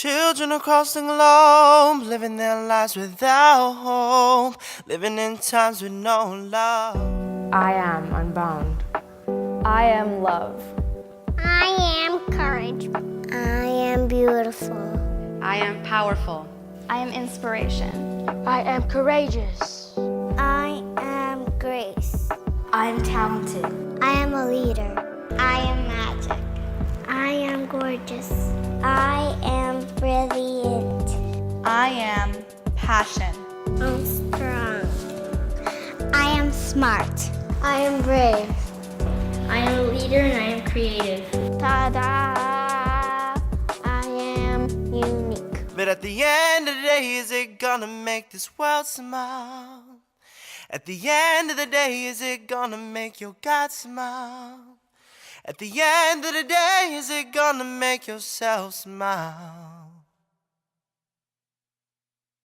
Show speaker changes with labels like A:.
A: Children across the globe, living their lives without hope, living in times with no love.
B: I am unbound.
C: I am love.
D: I am courage. I am beautiful.
E: I am powerful.
F: I am inspiration.
C: I am courageous.
D: I am grace.
F: I am talented.
D: I am a leader. I am magic. I am gorgeous. I am brilliant.
E: I am passion.
D: I'm strong. I am smart. I am brave.
F: I am a leader and I am creative.
D: Ta-da! I am unique.
A: But at the end of the day, is it gonna make this world smile? At the end of the day, is it gonna make your God smile? At the end of the day, is it gonna make yourself smile?